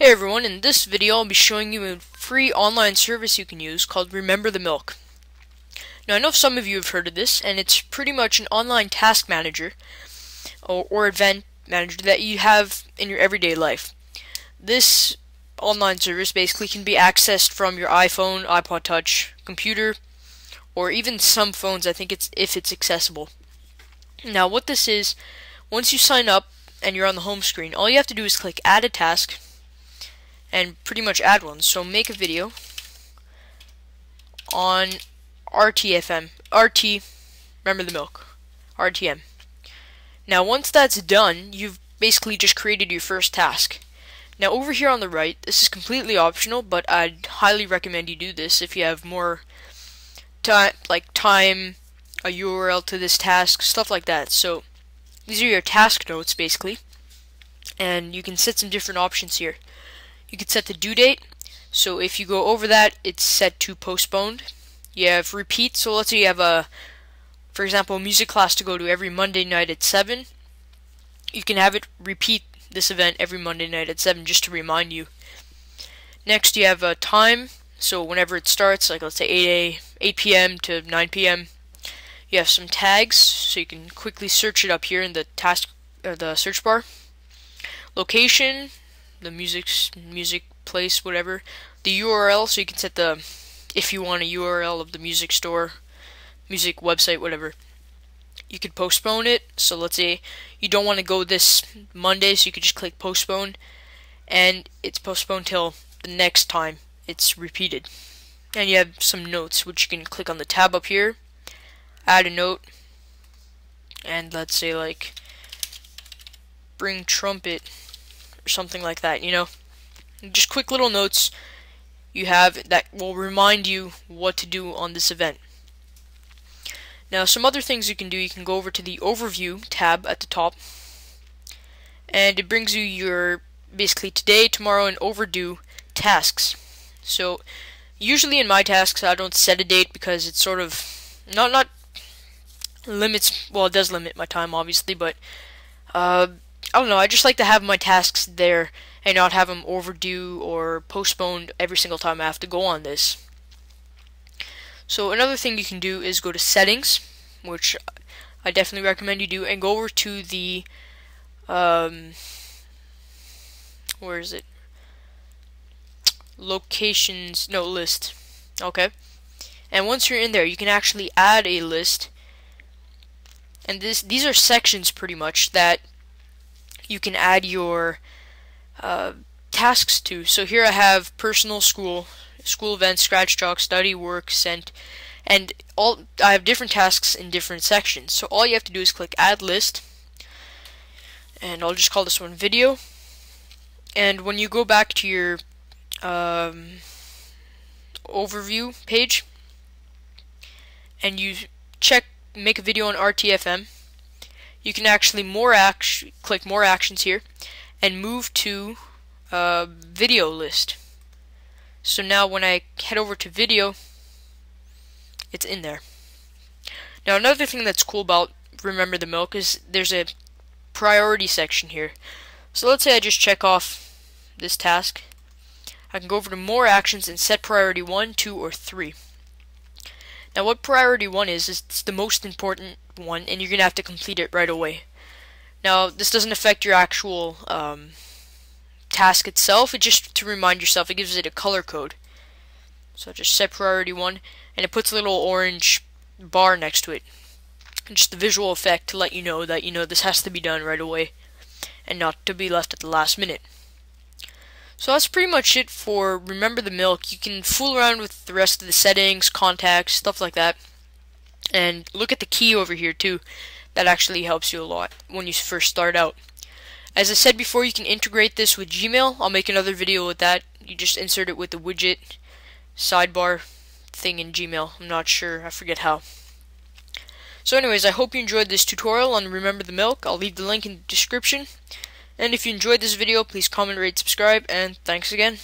Hey everyone, in this video I'll be showing you a free online service you can use called Remember the Milk. Now I know some of you have heard of this, and it's pretty much an online task manager or event manager that you have in your everyday life. This online service basically can be accessed from your iPhone, iPod Touch, computer, or even some phones. I think if it's accessible. Now what this is, once you sign up and you're on the home screen, all you have to do is click Add a Task and pretty much add one. So make a video on RTFM, Remember the Milk, RTM. Now once that's done, you've basically just created your first task. Now over here on the right, this is completely optional, but I'd highly recommend you do this if you have more time, a URL to this task, stuff like that. So these are your task notes basically, and you can set some different options here. You can set the due date, so if you go over that, it's set to postponed. You have repeat, so let's say you have for example, a music class to go to every Monday night at 7. You can have it repeat this event every Monday night at 7 just to remind you. Next, you have a time, so whenever it starts, like let's say 8 p.m. to 9 p.m. You have some tags, so you can quickly search it up here in the the search bar. Location, the music place, whatever. The URL, so you can set if you want a URL of the music store, music website, whatever. You could postpone it, so let's say you don't want to go this Monday, so you could just click postpone, and it's postponed till the next time it's repeated. And you have some notes, which you can click on the tab up here, add a note, and let's say like bring trumpet or something like that, you know. Just quick little notes you have that will remind you what to do on this event. Now some other things you can do, you can go over to the overview tab at the top, and it brings you your basically today, tomorrow, and overdue tasks. So usually in my tasks I don't set a date because it's sort of not limits, well, it does limit my time obviously, but I don't know, I just like to have my tasks there and not have them overdue or postponed every single time I have to go on this. So another thing you can do is go to settings, which I definitely recommend you do, and go over to the where is it? Locations, no, list. Okay. And once you're in there, you can actually add a list. And these are sections pretty much that you can add your tasks to. So here I have personal, school events, scratch chalk, study, work, sent, and I have different tasks in different sections. So all you have to do is click add list, and I'll just call this one video. And when you go back to your overview page and you make a video on RTFM, you can actually click more actions here and move to video list. So now when I head over to video, it's in there. Now another thing that's cool about Remember the Milk is there's a priority section here. So let's say I just check off this task. I can go over to more actions and set priority 1, 2, or 3. Now what priority 1 is it's the most important one, and you're going to have to complete it right away. Now this doesn't affect your actual task itself, it's just to remind yourself, it gives it a color code. So just set priority 1, and it puts a little orange bar next to it. Just the visual effect to let you know that this has to be done right away and not to be left at the last minute. So that's pretty much it for Remember the Milk. You can fool around with the rest of the settings, contacts, stuff like that. And look at the key over here too. That actually helps you a lot when you first start out. As I said before, you can integrate this with Gmail. I'll make another video with that. You just insert it with the widget sidebar thing in Gmail. I'm not sure, I forget how. So anyways, I hope you enjoyed this tutorial on Remember the Milk. I'll leave the link in the description. And if you enjoyed this video, please comment, rate, subscribe, and thanks again.